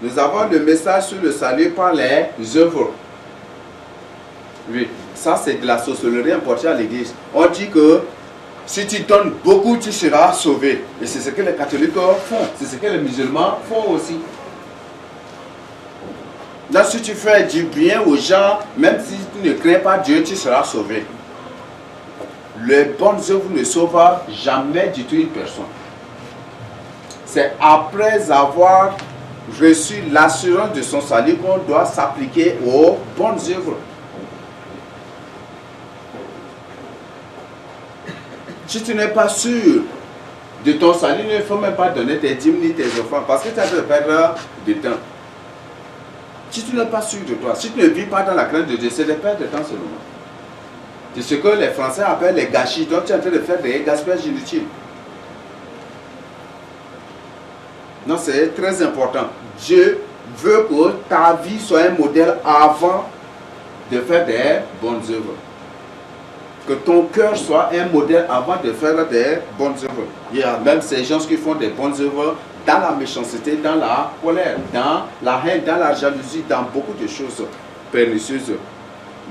Nous avons le message sur le salut par les œuvres. Oui, ça c'est de la sorcellerie importée à l'église. On dit que si tu donnes beaucoup, tu seras sauvé. Et c'est ce que les catholiques font. C'est ce que les musulmans font aussi. Là, si tu fais du bien aux gens, même si tu ne crains pas Dieu, tu seras sauvé. Les bonnes œuvres ne sauvent jamais du tout une personne. C'est après avoir reçu l'assurance de son salut qu'on doit s'appliquer aux bonnes œuvres. Si tu n'es pas sûr de ton salut, il ne faut même pas donner tes dîmes ni tes offrandes parce que tu as de perdre du temps. Si tu n'es pas sûr de toi, si tu ne vis pas dans la crainte de Dieu, c'est de perdre de temps seulement. C'est ce que les Français appellent les gâchis. Donc tu es en train de faire des gaspillages inutiles. Non, c'est très important. Dieu veut que ta vie soit un modèle avant de faire des bonnes œuvres. Que ton cœur soit un modèle avant de faire des bonnes œuvres. Il y a même ces gens qui font des bonnes œuvres dans la méchanceté, dans la colère, dans la haine, dans la jalousie, dans beaucoup de choses pernicieuses.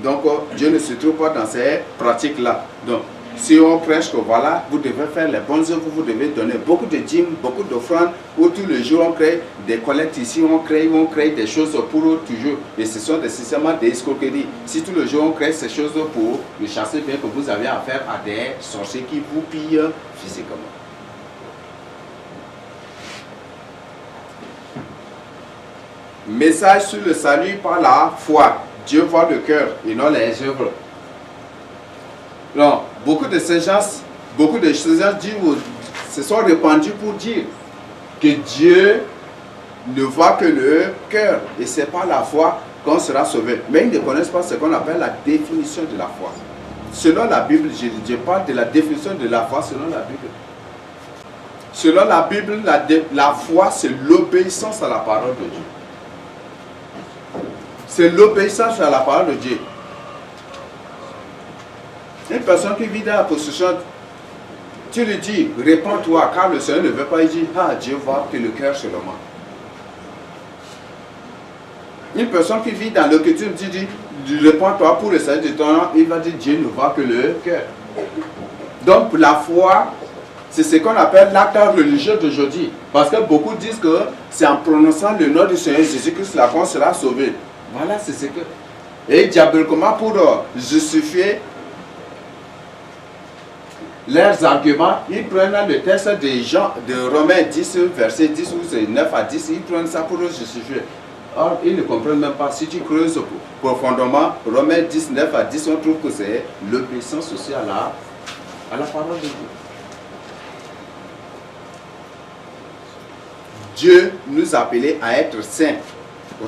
Donc Dieu ne se trouve pas dans ces pratiques-là. Donc si on prêche que voilà, vous devez faire les bonnes œuvres, vous devez donner beaucoup de dîmes, beaucoup d'offrandes, où tous les jours on crée des collectes ici, on crée des choses pour toujours. Et ce sont nécessairement des escroqueries. Si tous les jours on crée ces choses pour le chasser, bien que vous avez affaire à des sorciers qui vous pillent physiquement. Message sur le salut par la foi. Dieu voit le cœur et non les œuvres. Non, beaucoup de ces gens se sont répandus pour dire que Dieu ne voit que le cœur et c'est par la foi qu'on sera sauvé. Mais ils ne connaissent pas ce qu'on appelle la définition de la foi. Selon la Bible, je parle de la définition de la foi selon la Bible. Selon la Bible, la foi c'est l'obéissance à la parole de Dieu. C'est l'obéissance à la parole de Dieu. Une personne qui vit dans la possession, tu lui dis, répands-toi, car le Seigneur ne veut pas, il dit, ah, Dieu voit que le cœur seulement. Une personne qui vit dans le que tu dis, répands-toi pour le salut de ton âme, il va dire, Dieu ne voit que le cœur. Donc, la foi, c'est ce qu'on appelle l'acte religieux d'aujourd'hui. Parce que beaucoup disent que c'est en prononçant le nom du Seigneur Jésus-Christ la qu'on sera sauvé. Voilà, c'est ce que... Et diaboliquement, pour justifier leurs arguments, ils prennent le texte de Romains 10, verset 10 ou c'est 9 à 10, ils prennent ça pour justifier. Or, ils ne comprennent même pas. Si tu creuses profondément, Romains 10, 9 à 10, on trouve que c'est l'obéissance aussi à la parole de Dieu. Dieu nous a appelés à être saints.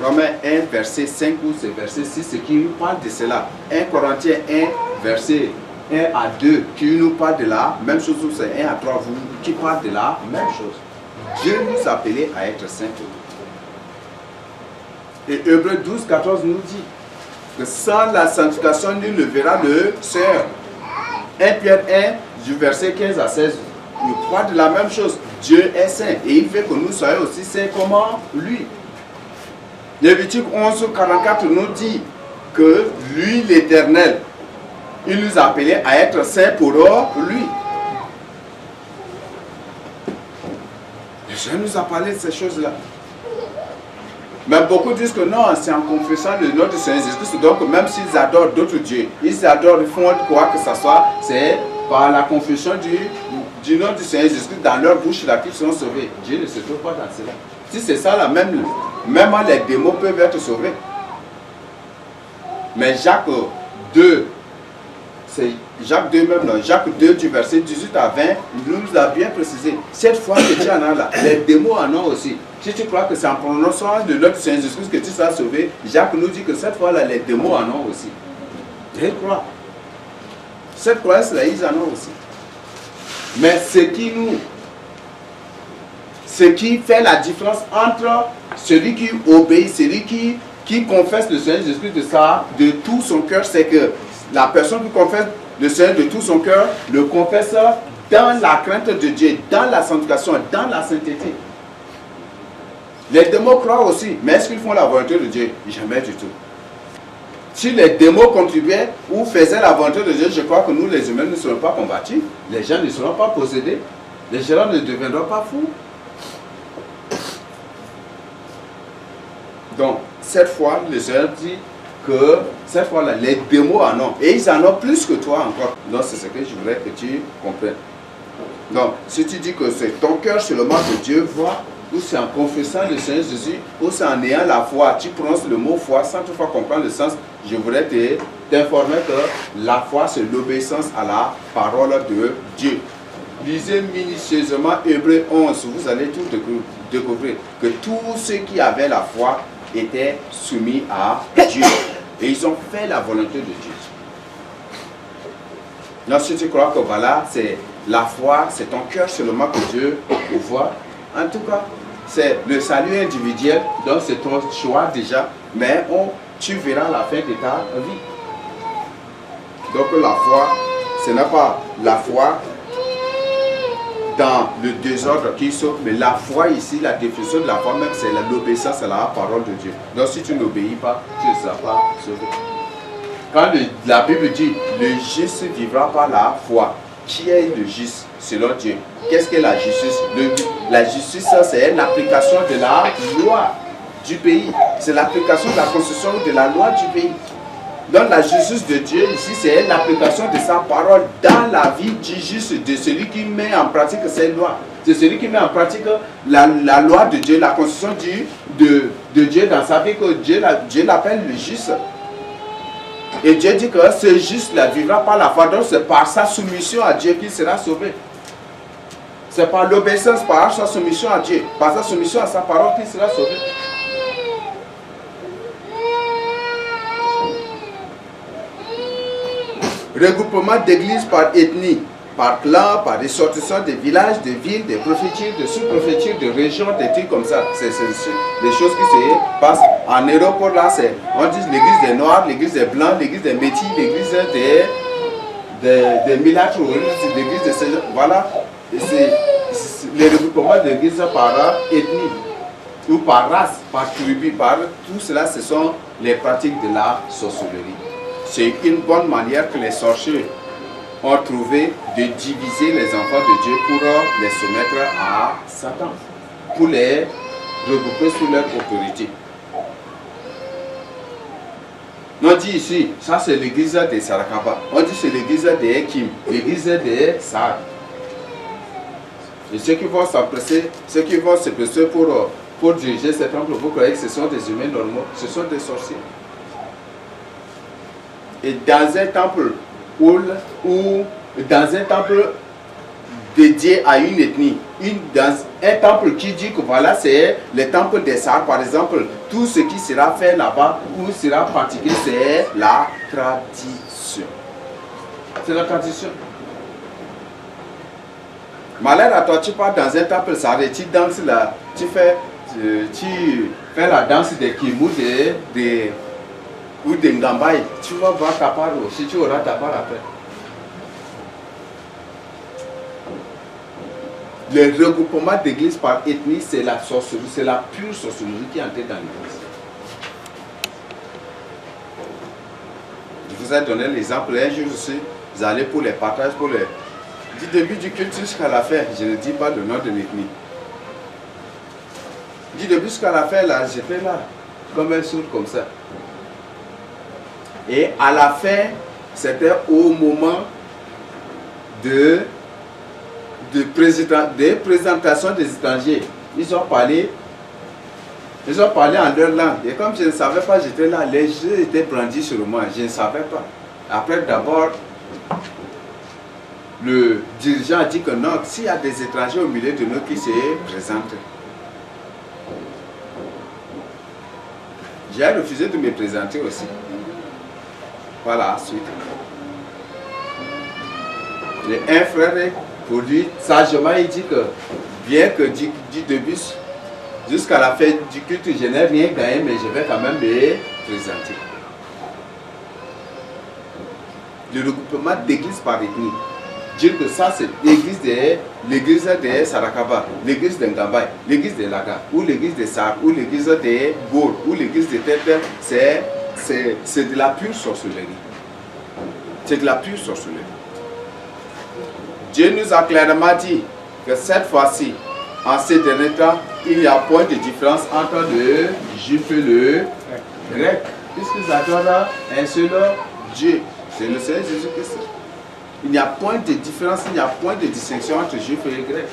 Romains 1, verset 5 ou c'est verset 6, c'est qui nous parle de cela. 1 Corinthiens 1, verset 1 à 2, qui nous parle de la même chose, ou c'est 1 à 3, qui parle de la même chose. Dieu nous a appelés à être saints. Et Hébreux 12, 14 nous dit que sans la sanctification, nul ne verra le Seigneur. 1 Pierre 1, du verset 15 à 16, nous parle de la même chose. Dieu est saint et il fait que nous soyons aussi saints comme lui. Lévitique 11, 44 nous dit que lui, l'Éternel, il nous a appelés à être saints pour lui. Dieu nous a parlé de ces choses-là. Mais beaucoup disent que non, c'est en confessant le nom du Seigneur Jésus-Christ. Donc même s'ils adorent d'autres dieux, ils adorent, ils font quoi que ce soit, c'est par la confession du nom du Seigneur Jésus-Christ dans leur bouche là qu'ils sont sauvés. Dieu ne se trouve pas dans cela. Si c'est ça là, même les démons peuvent être sauvés. Mais Jacques 2, c'est Jacques 2 même, non, Jacques 2 du verset 18 à 20, il nous a bien précisé. Cette fois que tu en as là, les démons en ont aussi. Si tu crois que c'est en prononçant le nom du Seigneur Jésus-Christ que tu seras sauvé, Jacques nous dit que cette fois là, les démons en ont aussi. Je crois. Cette croyance là, ils en ont aussi. Mais ce qui fait la différence entre celui qui obéit, celui qui confesse le Seigneur Jésus-Christ de tout son cœur, c'est que la personne qui confesse le Seigneur de tout son cœur le confesse dans la crainte de Dieu, dans la sanctification, dans la sainteté. Les démons croient aussi, mais est-ce qu'ils font la volonté de Dieu? Jamais du tout. Si les démons contribuaient ou faisaient la volonté de Dieu, je crois que nous les humains ne serons pas combattus, les gens ne seront pas possédés, les gens ne deviendront pas fous. Donc, cette fois, le Seigneur dit que cette fois-là, les démons en ont. Et ils en ont plus que toi encore. Donc, c'est ce que je voudrais que tu comprennes. Donc, si tu dis que c'est ton cœur seulement que Dieu voit, ou c'est en confessant le Seigneur Jésus, ou c'est en ayant la foi, tu prononces le mot foi sans toutefois comprendre le sens, je voudrais t'informer que la foi, c'est l'obéissance à la parole de Dieu. Lisez minutieusement Hébreux 11, vous allez tout découvrir que tous ceux qui avaient la foi étaient soumis à Dieu. Et ils ont fait la volonté de Dieu. Donc si tu crois que voilà, c'est la foi, c'est ton cœur seulement que Dieu voit, en tout cas, c'est le salut individuel, donc c'est ton choix déjà, mais tu verras la fin de ta vie. Donc la foi, ce n'est pas la foi dans le désordre qui sauve, mais la foi ici, la définition de la foi même, c'est l'obéissance à la parole de Dieu. Donc si tu n'obéis pas, tu ne seras pas sauvé. Quand la Bible dit, le juste vivra par la foi, qui est le juste selon Dieu? Qu'est-ce que la justice? La justice, c'est l'application de la loi du pays. C'est l'application de la constitution de la loi du pays. Donc la justice de Dieu ici, c'est l'application de sa parole dans la vie du juste, de celui qui met en pratique ces lois. C'est celui qui met en pratique la loi de Dieu, la constitution de Dieu dans sa vie, que Dieu l'appelle le juste. Et Dieu dit que ce juste-là vivra par la foi, donc c'est par sa soumission à Dieu qu'il sera sauvé. C'est par l'obéissance, par sa soumission à Dieu, par sa soumission à sa parole qu'il sera sauvé. Regroupement d'églises par ethnie, par clan, par ressortissants des villages, des villes, des préfectures, des sous-préfectures, des régions, des trucs comme ça. C'est des choses qui se passent. En Europe, là, on dit l'église des Noirs, l'église des Blancs, l'église des Métis, l'église des Milâtres, l'église de ces gens. Voilà. C'est les regroupements d'églises par ethnie, ou par race, par tribu, par tout cela, ce sont les pratiques de la sorcellerie. C'est une bonne manière que les sorciers ont trouvé de diviser les enfants de Dieu pour les soumettre à Satan, pour les regrouper sous leur autorité. On dit ici, ça c'est l'église des Sarakaba. On dit c'est l'église des Kim, l'église des Sar. Et ceux qui vont s'empresser, ceux qui vont se presser pour diriger cet temple, vous croyez que ce sont des humains normaux? Ce sont des sorciers. Et dans un temple ou dans un temple dédié à une ethnie, dans un temple qui dit que voilà, c'est le temple des Sars, par exemple, tout ce qui sera fait là-bas ou sera pratiqué, c'est la tradition. C'est la tradition. Malheur à toi, tu pars dans un temple Sars et tu danses là, tu fais la danse des Kimou, ou des Ngambaï, tu vas voir ta part aussi, tu auras ta part après. Le regroupement d'église par ethnie, c'est la sorcellerie, c'est la pure sorcellerie qui est entrée dans l'église. Je vous ai donné l'exemple, un jour aussi, vous allez pour les partages, du début du culte jusqu'à la fin, je ne dis pas le nom de l'ethnie. Du début jusqu'à la fin, là, j'étais là, comme un sourd comme ça. Et à la fin, c'était au moment de présentation des étrangers. Ils ont parlé en leur langue. Et comme je ne savais pas, j'étais là, les yeux étaient brandis sur moi, je ne savais pas. Après, d'abord, le dirigeant a dit que non, s'il y a des étrangers au milieu de nous qui se présentent. J'ai refusé de me présenter aussi. Voilà, ensuite. Et un frère, pour lui, sagement, il dit que bien que du début jusqu'à la fin du culte, je n'ai rien gagné, mais je vais quand même me présenter. Le regroupement d'église par ethnie. dire que ça c'est l'église des Sarakaba, l'église de Ngambay, l'église de Laga, ou l'église de Sar, ou l'église de Gour, ou l'église de Tête, c'est de la pure sorcellerie. C'est de la pure sorcellerie. Dieu nous a clairement dit que cette fois-ci, en ces derniers temps, il n'y a point de différence entre le juif et le grec, puisqu'ils adorent un seul Dieu, c'est le Seigneur Jésus-Christ. Il n'y a point de différence, il n'y a point de distinction entre juifs et grecs.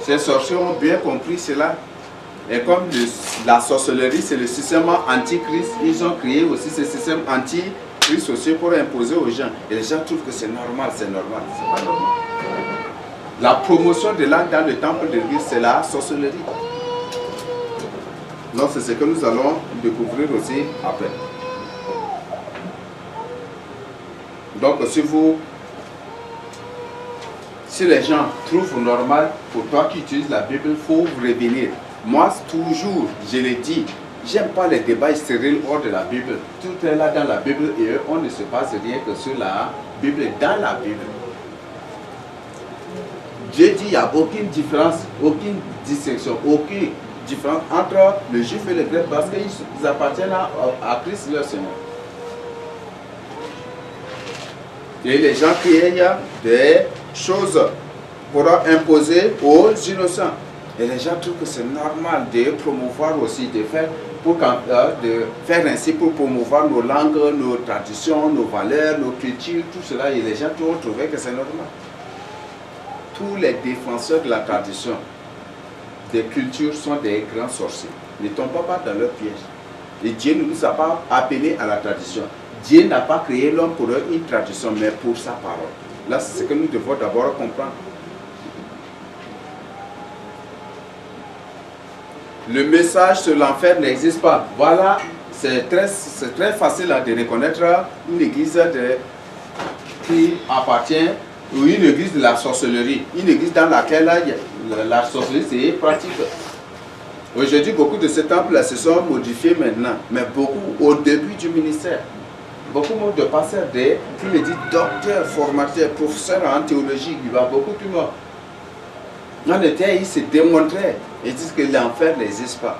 Ces sorciers ont bien compris cela. Et comme la sorcellerie, c'est le système antichrist, ils ont créé aussi ce système antichrist aussi pour imposer aux gens. Et les gens trouvent que c'est normal, c'est normal. C'est pas normal. La promotion de l'âme dans le temple de l'église, c'est la sorcellerie. Donc c'est ce que nous allons découvrir aussi après. Donc si les gens trouvent normal, pour toi qui utilises la Bible, il faut revenir. Moi, toujours, je l'ai dit, j'aime pas les débats stériles hors de la Bible. Tout est là dans la Bible et on ne se passe rien que sur la Bible, dans la Bible. Dieu dit qu'il n'y a aucune différence, aucune distinction, aucune différence entre le juif et le grec parce qu'ils appartiennent à Christ leur Seigneur. Et les gens créent des choses pour imposer aux innocents. Et les gens trouvent que c'est normal de promouvoir aussi, de faire ainsi pour promouvoir nos langues, nos traditions, nos valeurs, nos cultures, tout cela. Et les gens ont trouvé que c'est normal. Tous les défenseurs de la tradition, des cultures, sont des grands sorciers. Ne tombent pas dans leur piège. Et Dieu ne nous a pas appelés à la tradition. Dieu n'a pas créé l'homme pour une tradition, mais pour sa parole. Là, c'est ce que nous devons d'abord comprendre. Le message sur l'enfer n'existe pas. Voilà, c'est très facile de reconnaître une église qui appartient ou une église de la sorcellerie. Une église dans laquelle la sorcellerie c'est pratique. Aujourd'hui, beaucoup de ces temples se sont modifiés maintenant, mais beaucoup au début du ministère. Beaucoup de pasteurs, qui me disent docteurs, formateurs, professeurs en théologie, il y a beaucoup plus morts. En été, ils se démontraient et disent que l'enfer n'existe pas.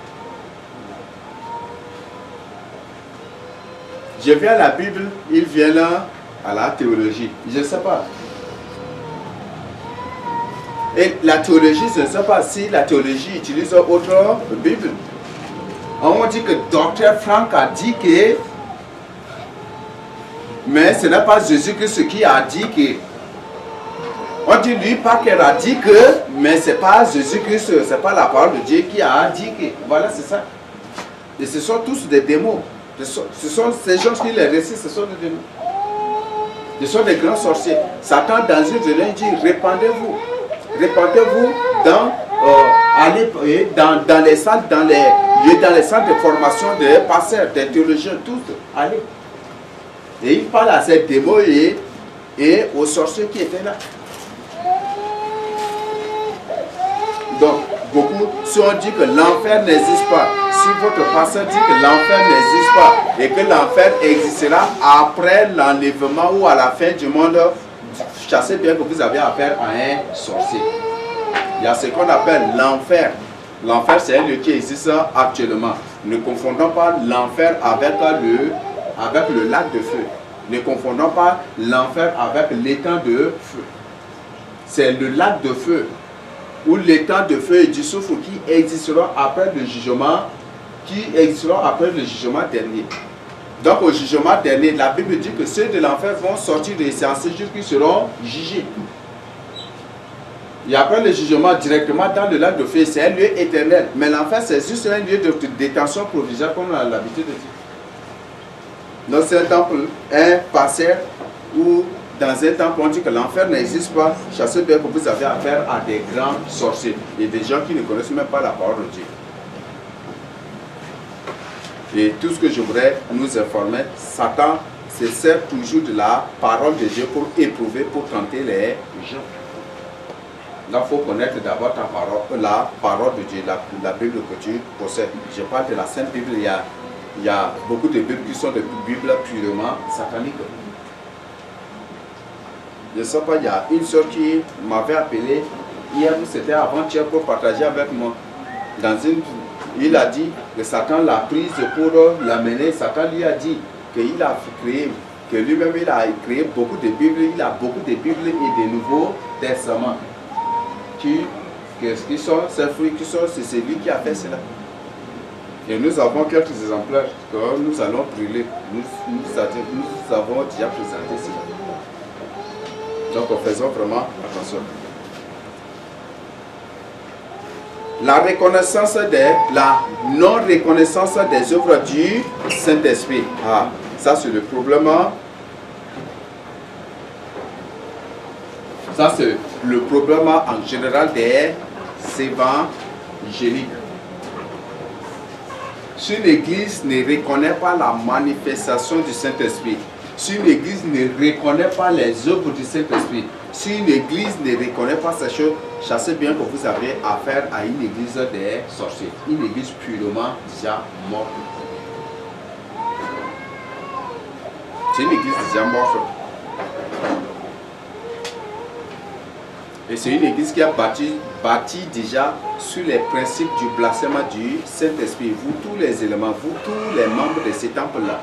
Je viens à la Bible, ils viennent là à la théologie. Je ne sais pas. Et la théologie, je ne sais pas si la théologie utilise autre Bible. On dit que docteur Franck a dit que, mais ce n'est pas Jésus-Christ qui a dit que. On dit lui, Parker a dit que, mais ce n'est pas Jésus-Christ, ce n'est pas la parole de Dieu qui a dit que. Voilà, c'est ça. Et ce sont tous des démons. Ce sont ces gens qui les récitent, ce sont des démons. Ce sont des grands sorciers. Satan, dans une journée, dit répandez-vous. Répandez-vous dans les salles, dans les centres de formation des pasteurs, des théologiens, tous. Allez. Et il parle à ces démons et aux sorciers qui étaient là. Donc, beaucoup, si on dit que l'enfer n'existe pas, si votre pasteur dit que l'enfer n'existe pas et que l'enfer existera après l'enlèvement ou à la fin du monde, chassez bien que vous avez affaire à un sorcier. Il y a ce qu'on appelle l'enfer. L'enfer, c'est un lieu qui existe actuellement. Ne confondons pas l'enfer avec le lac de feu. Ne confondons pas l'enfer avec l'étang de feu. C'est le lac de feu ou l'étang de feu et du soufre qui existera après le jugement, dernier. Donc au jugement dernier, la Bible dit que ceux de l'enfer vont sortir de ces jours qui seront jugés. Et après le jugement directement dans le lac de feu, c'est un lieu éternel. Mais l'enfer, c'est juste un lieu de détention provisoire comme on a l'habitude de dire. Donc c'est un temple, un pasteur ou dans un temple on dit que l'enfer n'existe pas. Chassez bien que vous avez affaire à des grands sorciers et des gens qui ne connaissent même pas la parole de Dieu. Et tout ce que je voudrais nous informer, Satan se sert toujours de la parole de Dieu pour éprouver, pour tenter les gens. Là, il faut connaître d'abord la parole de Dieu, la Bible que tu possèdes. Je parle de la Sainte Bible, il y a beaucoup de Bibles qui sont des Bibles purement sataniques. Je ne sais pas, il y a une soeur qui m'avait appelé hier, c'était avant-hier pour partager avec moi. Il a dit que Satan l'a prise pour l'amener. Satan lui a dit qu'il a créé, que lui-même il a créé beaucoup de Bibles, il a beaucoup de Bibles et de Nouveaux Testaments. Qu'est-ce qui sont ces fruits qui sont, c'est celui qui a fait cela. Et nous avons quelques exemplaires que nous allons brûler. Nous avons déjà présenté cela. Donc faisons vraiment attention. La non-reconnaissance des œuvres du Saint-Esprit. Ah, ça c'est le problème. Ça c'est le problème en général des évangéliques. Si une église ne reconnaît pas la manifestation du Saint-Esprit, si une église ne reconnaît pas les œuvres du Saint-Esprit, si une église ne reconnaît pas ces choses, sachez bien que vous avez affaire à une église des sorciers, une église purement déjà morte. C'est une église déjà morte. Et c'est une église qui a bâti déjà sur les principes du blasphème du Saint-Esprit. Vous, tous les éléments, vous, tous les membres de ce temple-là,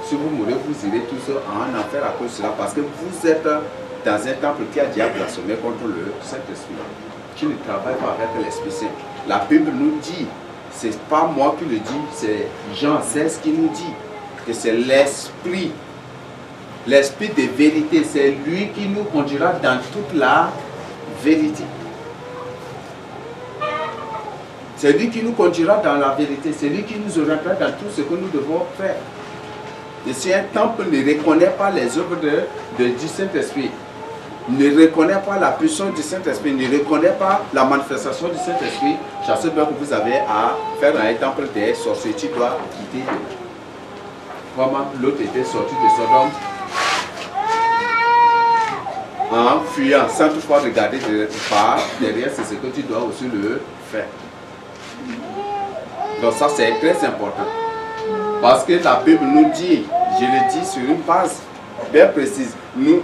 si vous mourrez, vous irez tous en enfer à cause de cela, parce que vous êtes dans un temple qui a déjà blasphémé contre le Saint-Esprit, qui ne travaille pas avec l'Esprit Saint. La Bible nous dit, c'est pas moi qui le dis, c'est Jean 16 qui nous dit que c'est l'Esprit, l'Esprit de vérité, c'est lui qui nous conduira dans toute la vérité. C'est lui qui nous conduira dans la vérité, c'est lui qui nous orientera dans tout ce que nous devons faire. Et si un temple ne reconnaît pas les œuvres du Saint-Esprit, ne reconnaît pas la puissance du Saint-Esprit, ne reconnaît pas la manifestation du Saint-Esprit, je sais bien que vous avez à faire un temple des sorciers, tu dois quitter de là. Comment l'autre était sorti de Sodome en fuyant, sans toutefois regarder par derrière, c'est ce que tu dois aussi le faire. Donc ça c'est très important. Parce que la Bible nous dit, je le dis sur une base bien précise, nous,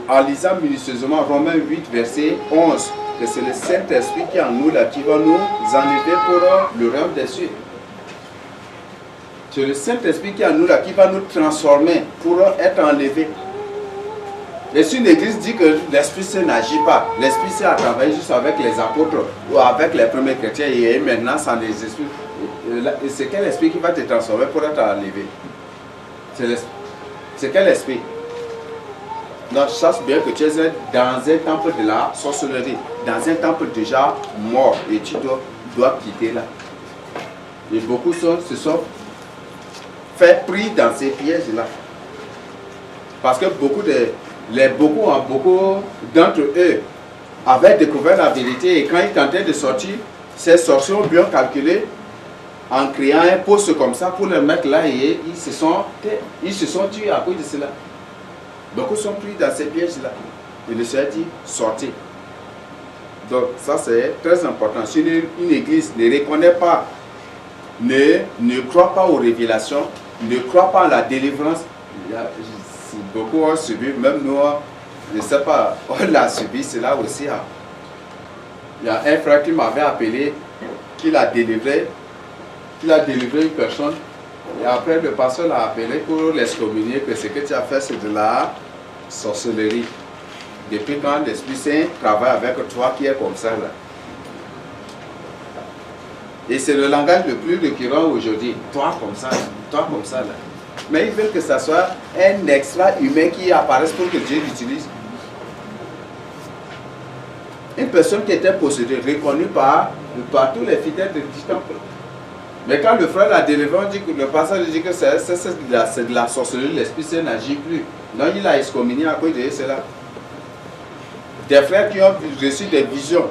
en lisant minutieusement Romains 8, verset 11, que c'est le Saint-Esprit qui est en nous là, qui va nous enlever pour le royaume des cieux. C'est le Saint-Esprit qui est en nous là, qui va nous transformer pour être enlevé. Et si une église dit que l'Esprit Saint n'agit pas, l'Esprit Saint a travaillé juste avec les apôtres ou avec les premiers chrétiens et maintenant sans les esprits, c'est quel esprit qui va te transformer pour être enlevé? C'est quel esprit? Donc, sache bien que tu es dans un temple de la sorcellerie, dans un temple déjà mort et tu dois quitter là. Et beaucoup se sont fait pris dans ces pièges-là. Parce que beaucoup d'entre eux avaient découvert la vérité et quand ils tentaient de sortir, ces sorciers ont bien calculé en créant un poste comme ça pour le mettre là et ils se sont tués à cause de cela. Beaucoup sont pris dans ces pièges-là. Et le Seigneur dit, sortez. Donc ça c'est très important. Si une église ne reconnaît pas, ne croit pas aux révélations, ne croit pas à la délivrance, beaucoup ont subi, même nous, je ne sais pas, on l'a subi cela aussi. Il y a un frère qui m'avait appelé, qu'il a délivré une personne. Et après, le pasteur l'a appelé pour l'excommunier que ce que tu as fait, c'est de la sorcellerie. Depuis quand l'Esprit Saint travaille avec toi qui est comme ça là. Et c'est le langage le plus récurrent aujourd'hui. Toi comme ça là. Mais ils veulent que ça soit un extra-humain qui apparaisse pour que Dieu l'utilise. Une personne qui était possédée, reconnue par tous les fidèles du temple. Mais quand le frère l'a délivré, on dit que le pasteur dit que c'est de la sorcellerie, l'Esprit Saint n'agit plus. Donc il a excommunié à cause de cela. Des frères qui ont reçu des visions,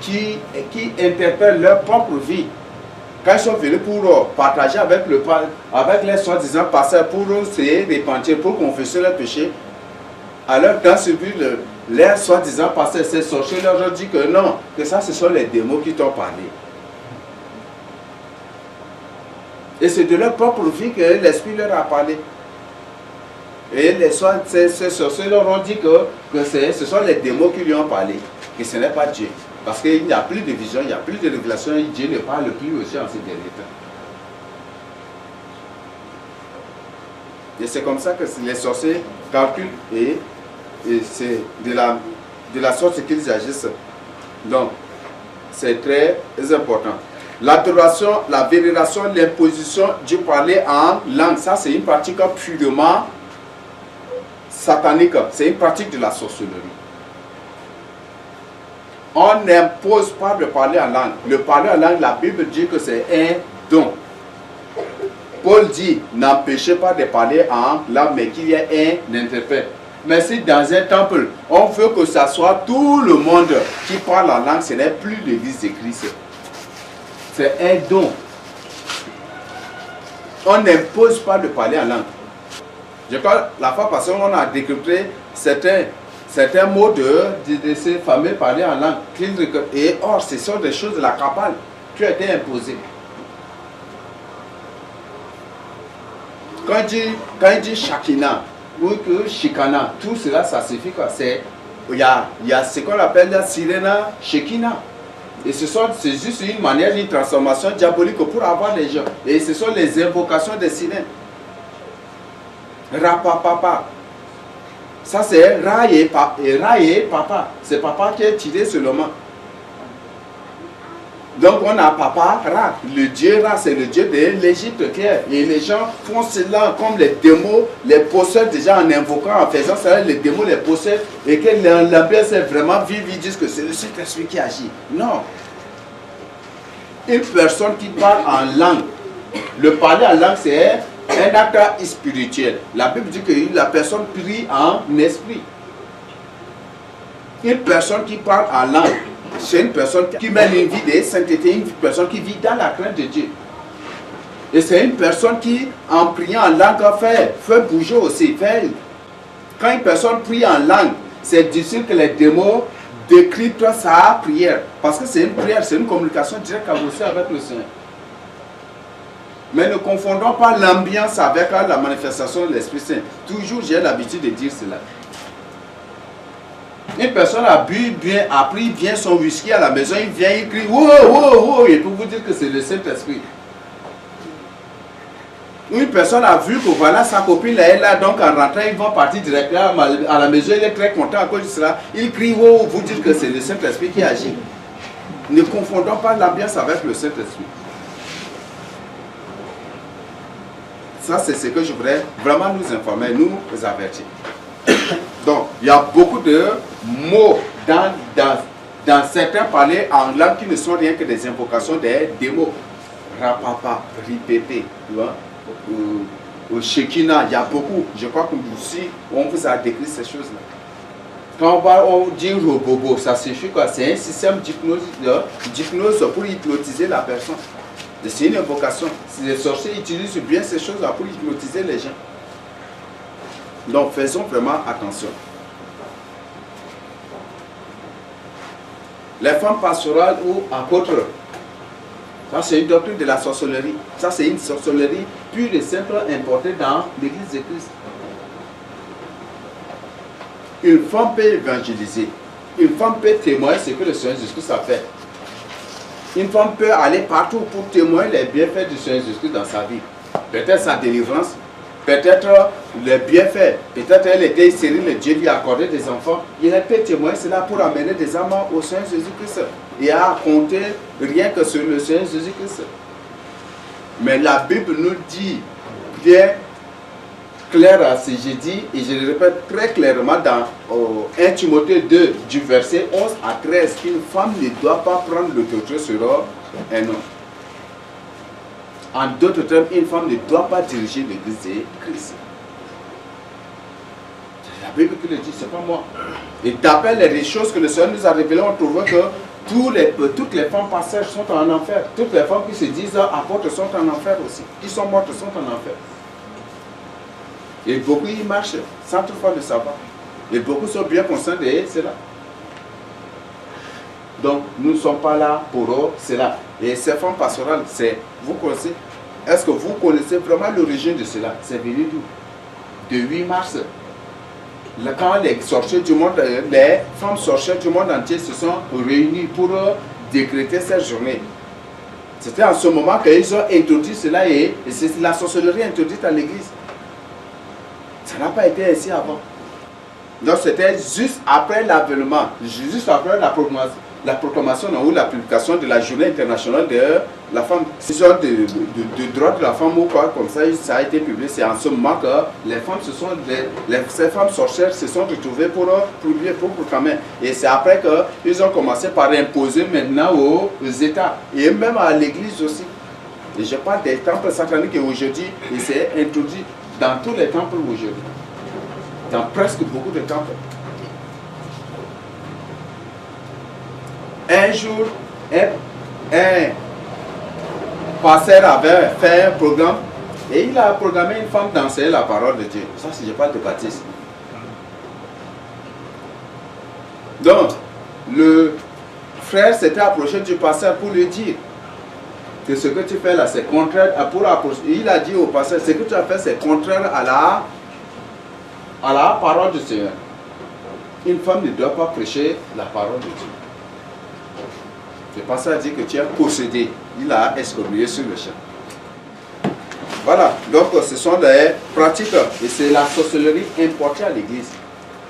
qui interpellent leur propre vie. Quand ils sont venus pour partager avec les soi-disant pasteurs, pour se repentir, pour confesser leurs péchés, alors dans ce but, les soi-disant pasteurs, ces sorciers leur ont dit que non, que ça ce sont les démons qui t'ont parlé. Et c'est de leur propre vie que l'Esprit leur a parlé. Et ces sorciers leur ont dit que ce sont les démons qui lui ont parlé, que ce n'est pas Dieu. Parce qu'il n'y a plus de vision, il n'y a plus de révélation, et Dieu ne parle plus aussi en ces derniers temps. Et c'est comme ça que les sorciers calculent et c'est de la sorte qu'ils agissent. Donc, c'est très important. L'adoration, la vénération, l'imposition, Dieu parlait en langue. Ça, c'est une pratique purement satanique. C'est une pratique de la sorcellerie. On n'impose pas de parler en langue. Le parler en langue, la Bible dit que c'est un don. Paul dit, n'empêchez pas de parler en langue, mais qu'il y ait un interprète. Mais si dans un temple, on veut que ce soit tout le monde qui parle en langue, ce n'est plus l'église de Christ. C'est un don. On n'impose pas de parler en langue. Je crois la fois passée, on a décrypté certains mots de ces fameux parler en langue. Et or, ce sont des choses de la cabale qui ont été imposées. Quand il dit Shakina ou que Shikana, tout cela, ça signifie quoi? Il y a ce qu'on appelle la Sirena Shekina. Et c'est juste une manière, une transformation diabolique pour avoir les gens. Et ce sont les invocations des sirènes. Rapapapa. Ça c'est Ra et Papa. C'est Papa qui est tiré seulement. Donc on a Papa Ra. Le dieu Ra, c'est le dieu de l'Égypte clair. Et les gens font cela comme les démons, les possèdent déjà en invoquant, en faisant cela, les démons les possèdent. Et que l'ambiance est vraiment vive, ils disent que c'est le Saint-Esprit qui agit. Non. Une personne qui parle en langue, le parler en langue c'est un acte spirituel. La Bible dit que la personne prie en esprit. Une personne qui parle en langue, c'est une personne qui mène une vie de sainteté, une personne qui vit dans la crainte de Dieu. Et c'est une personne qui, en priant en langue, fait bouger aussi. Quand une personne prie en langue, c'est difficile que les démons décryptent sa prière. Parce que c'est une prière, c'est une communication directe avec le Seigneur. Mais ne confondons pas l'ambiance avec la manifestation de l'Esprit Saint. Toujours j'ai l'habitude de dire cela. Une personne a pris bien son whisky à la maison, il vient, il crie, wow, wow, wow, et pour vous dire que c'est le Saint-Esprit. Une personne a vu que voilà sa copine est là, donc en rentrant, ils vont partir directement à la maison, il est très content à cause de cela. Il crie, wow, vous dire que c'est le Saint-Esprit qui agit. Ne confondons pas l'ambiance avec le Saint-Esprit. Ça, c'est ce que je voudrais vraiment nous informer, nous avertir. Donc, il y a beaucoup de mots dans certains parlers en langue qui ne sont rien que des invocations des mots. Rapapa, ripépé, tu vois, ou Shekina, il y a beaucoup. Je crois que aussi, on vous a décrit ces choses-là. Quand on dit robobo, ça signifie quoi? C'est un système d'hypnose pour hypnotiser la personne. C'est une invocation. Les sorciers utilisent bien ces choses-là pour hypnotiser les gens. Donc faisons vraiment attention. Les femmes pastorales ou apôtres, ça c'est une doctrine de la sorcellerie. Ça c'est une sorcellerie pure et simple importée dans l'église de Christ. Une femme peut évangéliser. Une femme peut témoigner ce que le Seigneur Jésus a fait. Une femme peut aller partout pour témoigner les bienfaits du Seigneur Jésus dans sa vie. Peut-être sa délivrance, peut-être les bienfaits, peut-être elle était stérile, Dieu lui a accordé des enfants. Il a pu témoigner cela pour amener des âmes au Seigneur Jésus-Christ. Et à compter rien que sur le Seigneur Jésus-Christ. Mais la Bible nous dit bien clair à ce que j'ai dit, et je le répète très clairement dans 1 Timothée 2, du verset 11 à 13, qu'une femme ne doit pas prendre l'autorité sur un homme. En d'autres termes, une femme ne doit pas diriger l'église de Christ. C'est la Bible qui le dit, c'est pas moi. Et d'après les choses que le Seigneur nous a révélées, on trouve que toutes les femmes passagères sont en enfer. Toutes les femmes qui se disent apôtres sont en enfer aussi. Qui sont mortes sont en enfer. Et beaucoup y marchent sans toutefois le savoir. Et beaucoup sont bien conscients de cela. Donc, nous ne sommes pas là pour cela. Et ces femmes pastorales, vous connaissez, est-ce que vous connaissez vraiment l'origine de cela? C'est venu d'où? de 8 mars, quand les sorciers du monde, les femmes sorcières du monde entier se sont réunies pour décréter cette journée. C'était en ce moment qu'ils ont introduit cela et c'est la sorcellerie introduite à l'église. Ça n'a pas été ainsi avant. Donc c'était juste après l'avènement, juste après la proclamation ou la publication de la journée internationale de la femme. C'est genre de droit de la femme ou quoi comme ça a été publié. C'est en ce moment que les femmes ces femmes sorcières se sont retrouvées pour proclamer. Et c'est après qu'ils ont commencé par imposer maintenant aux États et même à l'église aussi. Et je parle des temples sataniques et aujourd'hui, il s'est introduit dans tous les temples aujourd'hui. Dans presque beaucoup de temples. Un jour, un pasteur avait fait un programme et il a programmé une femme d'enseigner la parole de Dieu. Ça, si je parle de baptiste. Donc, le frère s'était approché du pasteur pour lui dire que ce que tu fais là, c'est contraire à il a dit au pasteur, ce que tu as fait, c'est contraire à la parole du Seigneur. Une femme ne doit pas prêcher la parole de Dieu. Le pasteur a dit que tu as possédé. Il a excommunié sur le champ. Voilà, donc ce sont des pratiques et c'est la sorcellerie importée à l'église.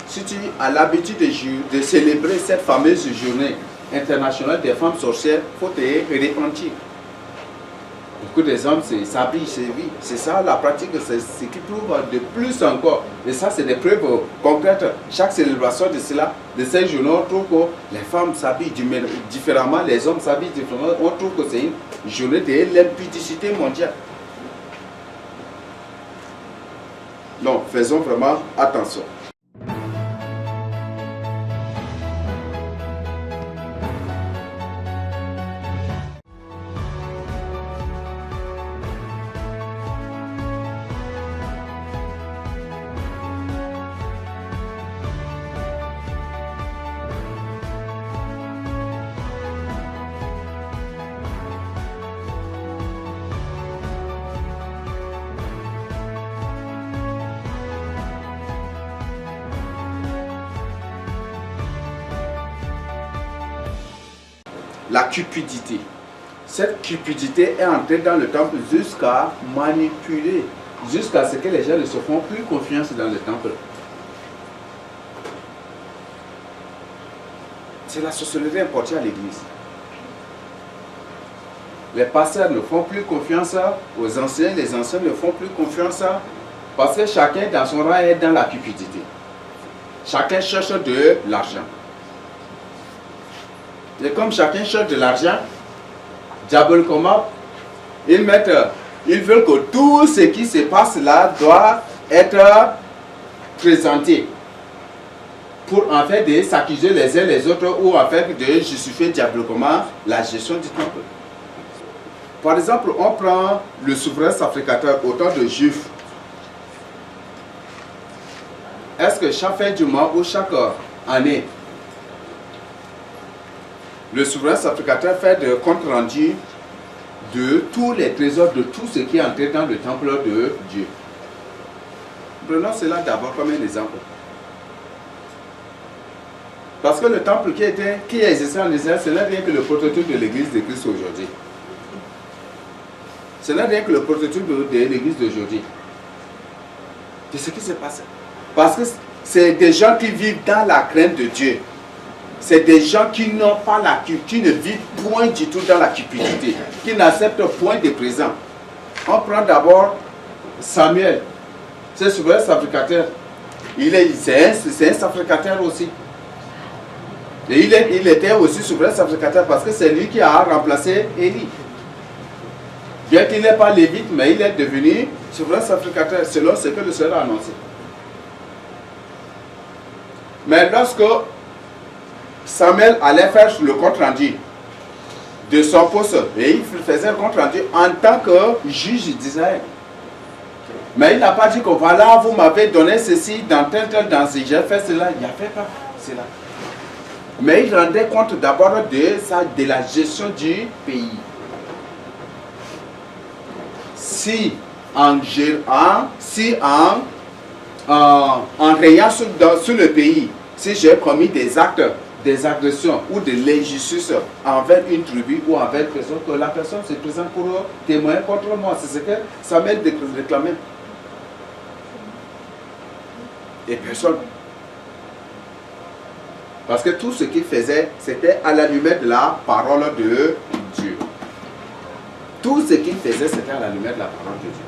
Si tu as l'habitude de célébrer cette fameuse journée internationale des femmes sorcières, il faut te repentir. Beaucoup des hommes s'habillent, c'est ça la pratique, c'est ce qui prouve de plus encore. Et ça, c'est des preuves concrètes. Chaque célébration de cela, de ces journées, on trouve que les femmes s'habillent différemment, les hommes s'habillent différemment. On trouve que c'est une journée de l'impudicité mondiale. Donc, faisons vraiment attention. La cupidité. Cette cupidité est entrée dans le temple jusqu'à manipuler, jusqu'à ce que les gens ne se font plus confiance dans le temple. C'est la sorcellerie importée à l'église. Les pasteurs ne font plus confiance aux anciens, les anciens ne font plus confiance parce que chacun dans son rang est dans la cupidité. Chacun cherche de l'argent. Et comme chacun cherche de l'argent, diaboliquement, ils veulent que tout ce qui se passe là doit être présenté pour en fait de s'accuser les uns les autres ou en fait de justifier diaboliquement la gestion du temple. Par exemple, on prend le souverain sacrificateur au temps de Juifs. Est-ce que chaque fin du mois ou chaque année, le souverain sacrificateur fait de compte rendu de tous les trésors, de tout ce qui est entré dans le temple de Dieu? Prenons cela d'abord comme un exemple. Parce que le temple qui existait en Israël, ce n'est rien que le prototype de l'église de Christ aujourd'hui. Ce n'est rien que le prototype de l'église d'aujourd'hui. C'est ce qui s'est passé. Parce que c'est des gens qui vivent dans la crainte de Dieu. C'est des gens qui n'ont pas qui ne vivent point du tout dans la cupidité, qui n'acceptent point de présent. On prend d'abord Samuel, c'est souverain sacrificateur. C'est un sacrificateur aussi. Et il était aussi souverain sacrificateur parce que c'est lui qui a remplacé Élie. Bien qu'il n'est pas lévite, mais il est devenu souverain sacrificateur selon ce que le Seigneur a annoncé. Mais lorsque Samuel allait faire le compte rendu de son poste et il faisait le compte rendu en tant que juge d'Israël. Mais il n'a pas dit que voilà, vous m'avez donné ceci dans tel dans ce, j'ai fait cela, il n'a fait pas cela. Mais il rendait compte d'abord de la gestion du pays. Si en en rayant sur le pays, si j'ai commis des actes, des agressions ou de l'injustice envers une tribu ou envers une personne, que la personne se présente pour témoigner contre moi. C'est ce que Samuel réclamait. Et personne. Parce que tout ce qu'il faisait, c'était à la lumière de la parole de Dieu. Tout ce qu'il faisait, c'était à la lumière de la parole de Dieu.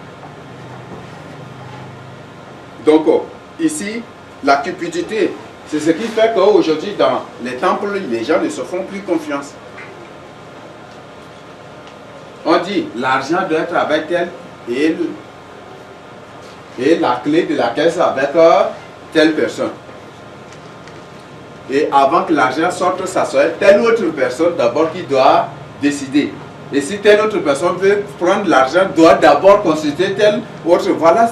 Donc, ici, la cupidité, c'est ce qui fait qu'aujourd'hui, dans les temples, les gens ne se font plus confiance. On dit, l'argent doit être avec tel et la clé de la caisse avec telle personne. Et avant que l'argent sorte, ça soit telle autre personne d'abord qui doit décider. Et si telle autre personne veut prendre l'argent, doit d'abord consulter telle autre. Voilà.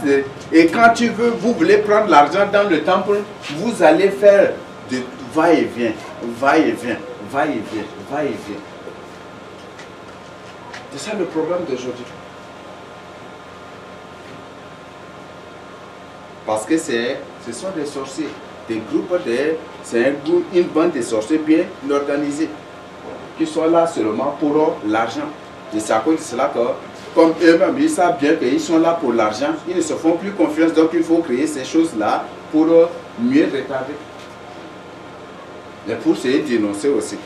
Et quand vous voulez prendre l'argent dans le temple, vous allez faire de va-et-vient, va-et-vient, va-et-vient, va-et-vient. C'est ça le problème d'aujourd'hui. Parce que ce sont des sorciers, des groupes c'est une bande de sorciers bien organisés, qui sont là seulement pour l'argent. Et c'est à cause de cela que, comme eux-mêmes, ils savent bien qu'ils sont là pour l'argent, ils ne se font plus confiance, donc il faut créer ces choses-là pour mieux retarder. Et pour se dénoncer aussi.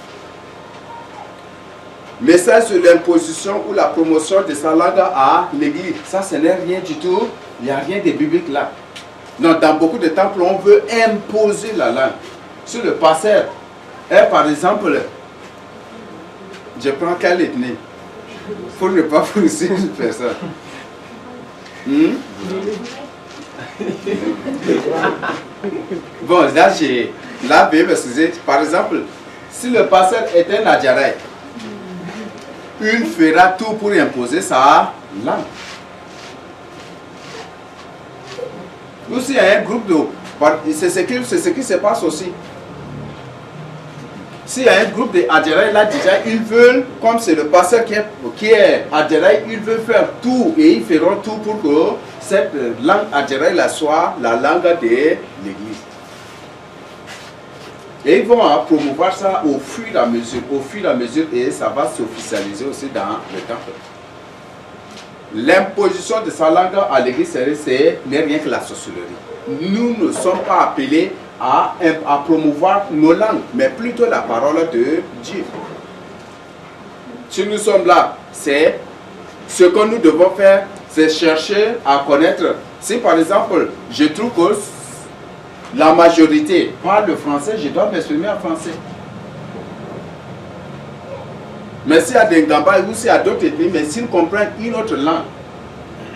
Message sur l'imposition ou la promotion de sa langue à l'église. Ça, ce n'est rien du tout. Il n'y a rien de biblique là. Non, dans beaucoup de temples, on veut imposer la langue. Sur le pasteur, par exemple, je prends quelle ethnie pour ne pas fournir une personne. Bon, là, veuillez m'excuser. Par exemple, si le pasteur est un Adjaraï, il fera tout pour imposer sa langue. Ou s'il y a un groupe de... C'est ce qui se passe aussi. S'il y a un groupe d'Adjaraï, là déjà, ils veulent, comme c'est le pasteur qui est Adjaraï, ils veulent faire tout et ils feront tout pour que cette langue Adjaraï soit la langue de l'église. Et ils vont promouvoir ça au fur et à mesure, et ça va s'officialiser aussi dans le temple. L'imposition de sa langue à l'église, n'est rien que la sorcellerie. Nous ne sommes pas appelés à promouvoir nos langues, mais plutôt la parole de Dieu. Si nous sommes là, c'est ce que nous devons faire, c'est chercher à connaître. Si par exemple, je trouve que la majorité parle le français, je dois m'exprimer en français. Mais s'il y a des Gambaïs ou s'il y a d'autres ethnies, mais s'ils comprennent une autre langue,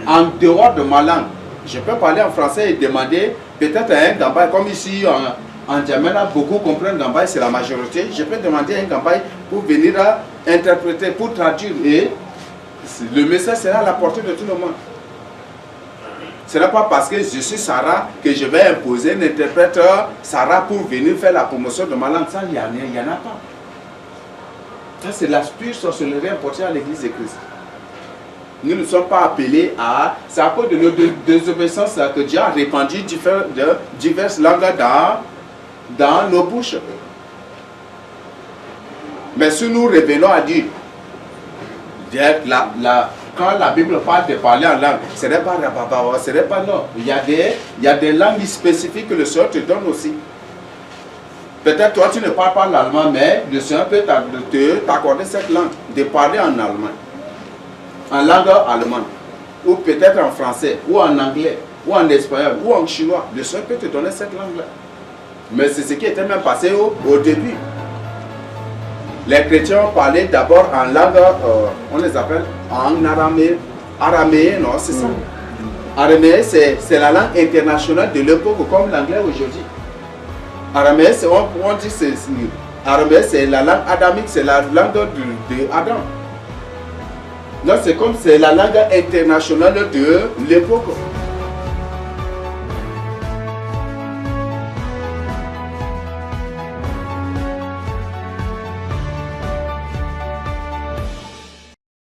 en dehors de ma langue, je peux parler en français et demander peut-être à un Gambaï, comme ici en Djamena, beaucoup comprennent Gambaï, c'est la majorité. Je peux demander à un Gambaï pour venir interpréter, pour traduire. Et le message sera à la portée de tout le monde. Ce n'est pas parce que je suis Sarah que je vais imposer un interpréteur Sarah pour venir faire la promotion de ma langue. Ça, il n'y en a pas. Ça, c'est la pure sorcellerie importée à l'église de Christ. Nous ne sommes pas appelés à... C'est à cause de nos désobéissances que Dieu a répandu diverses langues dans nos bouches. Mais si nous revenons à Dieu, quand la Bible parle de parler en langue, ce n'est pas rababawa, ce n'est pas non. Il y a des langues spécifiques que le Seigneur te donne aussi. Peut-être toi tu ne parles pas l'allemand, mais le Seigneur peut t'accorder cette langue, de parler en allemand, en langue allemande, ou peut-être en français, ou en anglais, ou en espagnol, ou en chinois. Le Seigneur peut te donner cette langue-là. Mais c'est ce qui était même passé au début. Les chrétiens parlaient d'abord en langue, on les appelle en araméen, non, c'est ça. Araméen, c'est la langue internationale de l'époque, comme l'anglais aujourd'hui. Araméen, on dit araméen, c'est la langue adamique, c'est la langue d'Adam. Donc c'est comme c'est la langue internationale de l'époque.